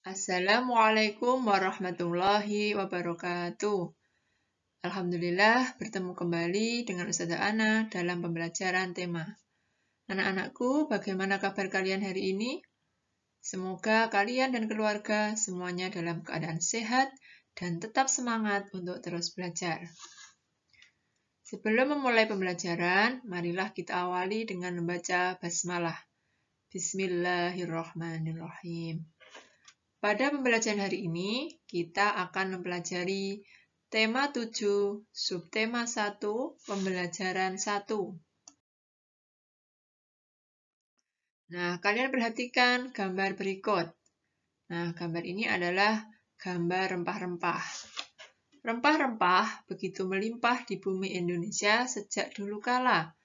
Assalamualaikum warahmatullahi wabarakatuh. Alhamdulillah bertemu kembali dengan Ustazah Ana dalam pembelajaran tema. Anak-anakku, bagaimana kabar kalian hari ini? Semoga kalian dan keluarga semuanya dalam keadaan sehat dan tetap semangat untuk terus belajar. Sebelum memulai pembelajaran, marilah kita awali dengan membaca basmalah. Bismillahirrahmanirrahim. Pada pembelajaran hari ini, kita akan mempelajari tema 7, subtema 1, pembelajaran 1. Nah, kalian perhatikan gambar berikut. Nah, gambar ini adalah gambar rempah-rempah. Rempah-rempah begitu melimpah di bumi Indonesia sejak dulu kala,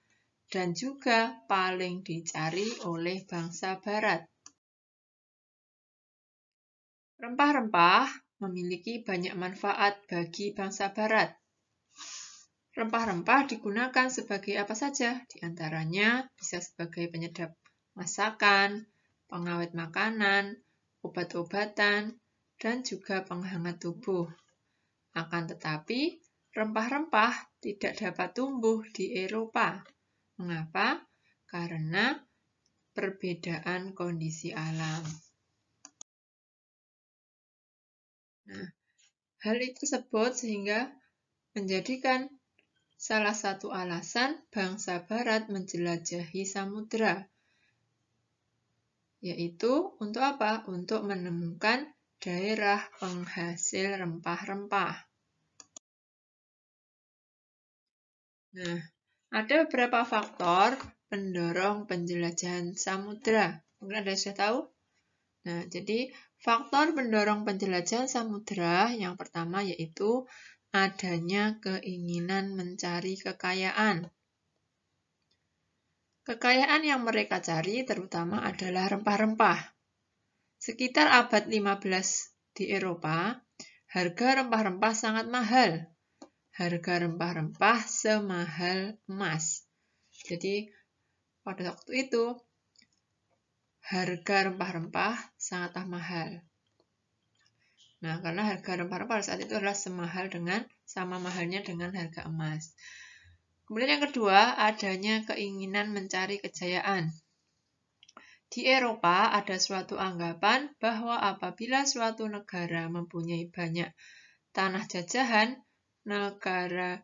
dan juga paling dicari oleh bangsa Barat. Rempah-rempah memiliki banyak manfaat bagi bangsa Barat. Rempah-rempah digunakan sebagai apa saja? Di antaranya bisa sebagai penyedap masakan, pengawet makanan, obat-obatan, dan juga penghangat tubuh. Akan tetapi, rempah-rempah tidak dapat tumbuh di Eropa. Mengapa? Karena perbedaan kondisi alam. Nah, hal tersebut sehingga menjadikan salah satu alasan bangsa Barat menjelajahi samudera, yaitu untuk apa? Untuk menemukan daerah penghasil rempah-rempah. Nah, ada beberapa faktor pendorong penjelajahan samudera. Mungkin Anda sudah tahu? Nah, jadi faktor pendorong penjelajahan samudera yang pertama yaitu adanya keinginan mencari kekayaan. Kekayaan yang mereka cari terutama adalah rempah-rempah. Sekitar abad 15 di Eropa, harga rempah-rempah sangat mahal. Harga rempah-rempah semahal emas. Jadi, pada waktu itu, harga rempah-rempah sangatlah mahal. Nah, karena harga rempah-rempah pada saat itu adalah sama mahalnya dengan harga emas. Kemudian yang kedua, adanya keinginan mencari kejayaan. Di Eropa ada suatu anggapan bahwa apabila suatu negara mempunyai banyak tanah jajahan, negara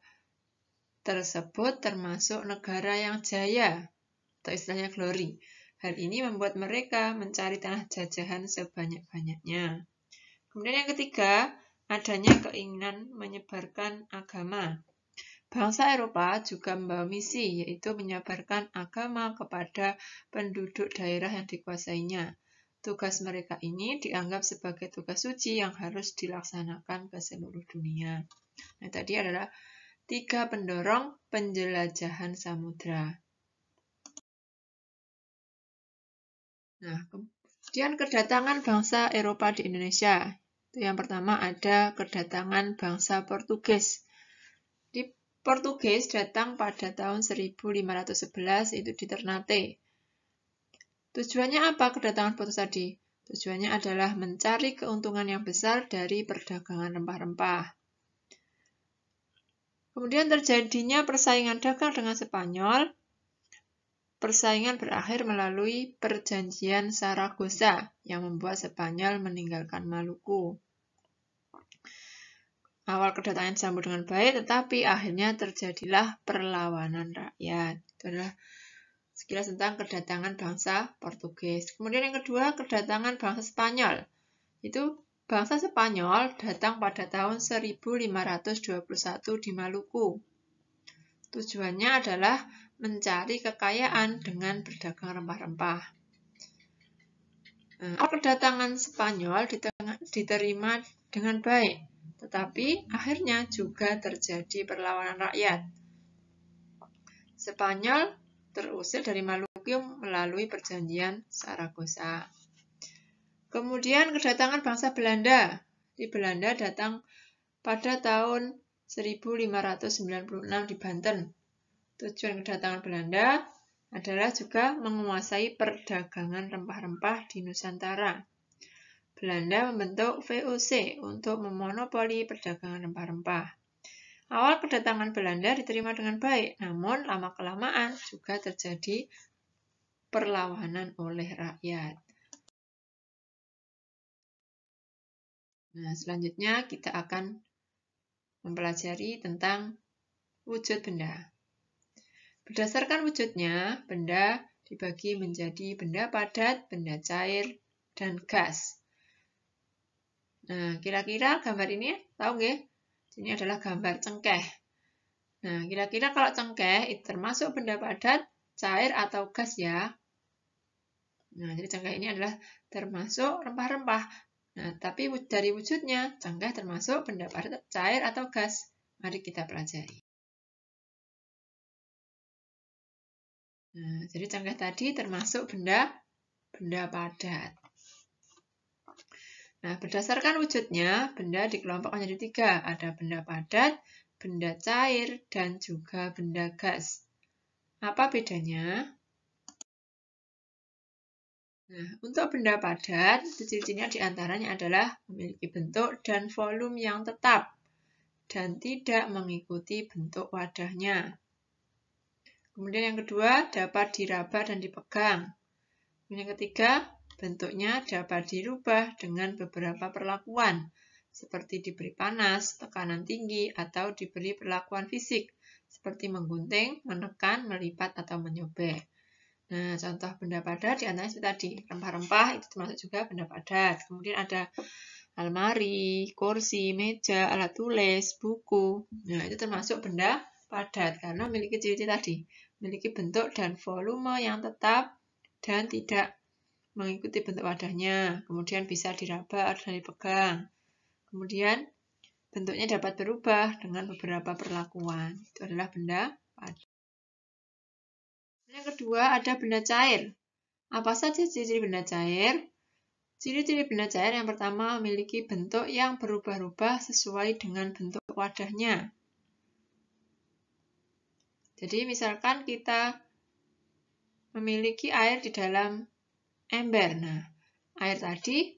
tersebut termasuk negara yang jaya, atau istilahnya glory. Hal ini membuat mereka mencari tanah jajahan sebanyak-banyaknya. Kemudian yang ketiga, adanya keinginan menyebarkan agama. Bangsa Eropa juga membawa misi, yaitu menyebarkan agama kepada penduduk daerah yang dikuasainya. Tugas mereka ini dianggap sebagai tugas suci yang harus dilaksanakan ke seluruh dunia. Nah, tadi adalah 3 pendorong penjelajahan samudera. Nah, kemudian kedatangan bangsa Eropa di Indonesia. Yang pertama ada kedatangan bangsa Portugis. Di Portugis datang pada tahun 1511 itu di Ternate. Tujuannya apa kedatangan Portugis tadi? Tujuannya adalah mencari keuntungan yang besar dari perdagangan rempah-rempah. Kemudian terjadinya persaingan dagang dengan Spanyol. Persaingan berakhir melalui perjanjian Saragossa yang membuat Spanyol meninggalkan Maluku. Awal kedatangan disambut dengan baik, tetapi akhirnya terjadilah perlawanan rakyat. Itu adalah sekilas tentang kedatangan bangsa Portugis. Kemudian yang kedua, kedatangan bangsa Spanyol. Itu bangsa Spanyol datang pada tahun 1521 di Maluku. Tujuannya adalah mencari kekayaan dengan berdagang rempah-rempah. Kedatangan Spanyol diterima dengan baik, tetapi akhirnya juga terjadi perlawanan rakyat. Spanyol terusir dari Maluku melalui perjanjian Saragossa. Kemudian kedatangan bangsa Belanda. Di Belanda datang pada tahun 1596 di Banten. Tujuan kedatangan Belanda adalah juga menguasai perdagangan rempah-rempah di Nusantara. Belanda membentuk VOC untuk memonopoli perdagangan rempah-rempah. Awal kedatangan Belanda diterima dengan baik, namun lama-kelamaan juga terjadi perlawanan oleh rakyat. Nah, selanjutnya kita akan mempelajari tentang wujud benda. Berdasarkan wujudnya, benda dibagi menjadi benda padat, benda cair, dan gas. Nah, kira-kira gambar ini tahu nggih? Ini adalah gambar cengkeh. Nah, kira-kira kalau cengkeh itu termasuk benda padat, cair, atau gas ya? Nah, jadi cengkeh ini adalah termasuk rempah-rempah. Nah, tapi dari wujudnya, cengkeh termasuk benda padat, cair, atau gas. Mari kita pelajari. Nah, jadi cengkeh tadi termasuk benda padat. Nah, berdasarkan wujudnya, benda dikelompokkan menjadi 3. Ada benda padat, benda cair, dan juga benda gas. Apa bedanya? Nah, untuk benda padat, ciri-cirinya diantaranya adalah memiliki bentuk dan volume yang tetap dan tidak mengikuti bentuk wadahnya. Kemudian yang kedua, dapat diraba dan dipegang. Kemudian yang ketiga, bentuknya dapat dirubah dengan beberapa perlakuan, seperti diberi panas, tekanan tinggi, atau diberi perlakuan fisik, seperti menggunting, menekan, melipat, atau menyobek. Nah, contoh benda padat diantaranya seperti tadi, rempah-rempah itu termasuk juga benda padat. Kemudian ada almari, kursi, meja, alat tulis, buku. Nah, itu termasuk benda padat karena memiliki ciri-ciri tadi. Memiliki bentuk dan volume yang tetap dan tidak mengikuti bentuk wadahnya. Kemudian bisa diraba dan dipegang. Kemudian bentuknya dapat berubah dengan beberapa perlakuan. Itu adalah benda padat. Yang kedua ada benda cair. Apa saja ciri-ciri benda cair? Ciri-ciri benda cair yang pertama memiliki bentuk yang berubah-ubah sesuai dengan bentuk wadahnya. Jadi misalkan kita memiliki air di dalam ember. Nah, air tadi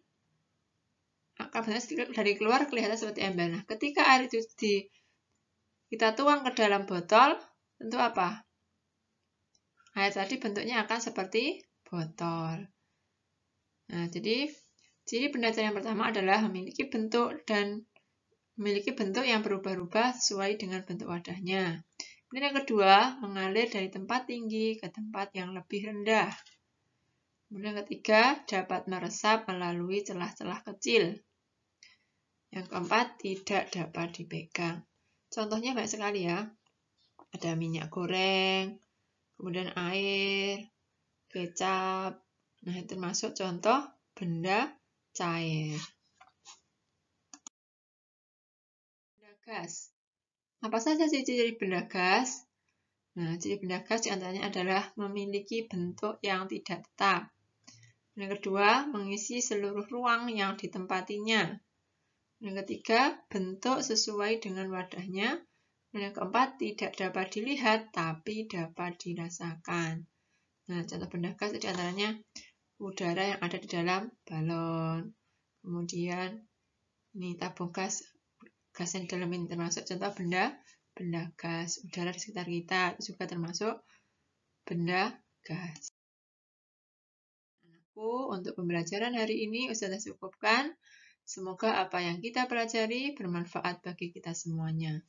akan dari keluar kelihatan seperti ember. Nah, ketika air itu kita tuang ke dalam botol, tentu apa? Air tadi bentuknya akan seperti botol. Nah, jadi ciri benda cair yang pertama adalah memiliki bentuk yang berubah-ubah sesuai dengan bentuk wadahnya. Kemudian yang kedua, mengalir dari tempat tinggi ke tempat yang lebih rendah. Kemudian yang ketiga, dapat meresap melalui celah-celah kecil. Yang keempat, tidak dapat dipegang. Contohnya banyak sekali ya. Ada minyak goreng, kemudian air, kecap. Nah, itu termasuk contoh benda cair. Benda gas. Apa saja ciri-ciri benda gas? Nah, ciri benda gas diantaranya adalah memiliki bentuk yang tidak tetap. Yang kedua, mengisi seluruh ruang yang ditempatinya. Yang ketiga, bentuk sesuai dengan wadahnya. Yang keempat, tidak dapat dilihat tapi dapat dirasakan. Nah, contoh benda gas diantaranya udara yang ada di dalam balon. Kemudian, ini tabung gas yang di dalam ini termasuk contoh benda gas. Udara di sekitar kita itu juga termasuk benda gas. Anakku, untuk pembelajaran hari ini Ustazah cukupkan. Semoga apa yang kita pelajari bermanfaat bagi kita semuanya.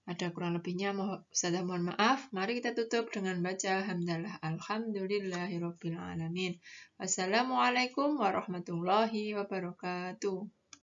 Ada kurang lebihnya, Ustazah mohon maaf. Mari kita tutup dengan baca hamdalah. Alhamdulillahirabbil alamin. Wassalamualaikum warahmatullahi wabarakatuh.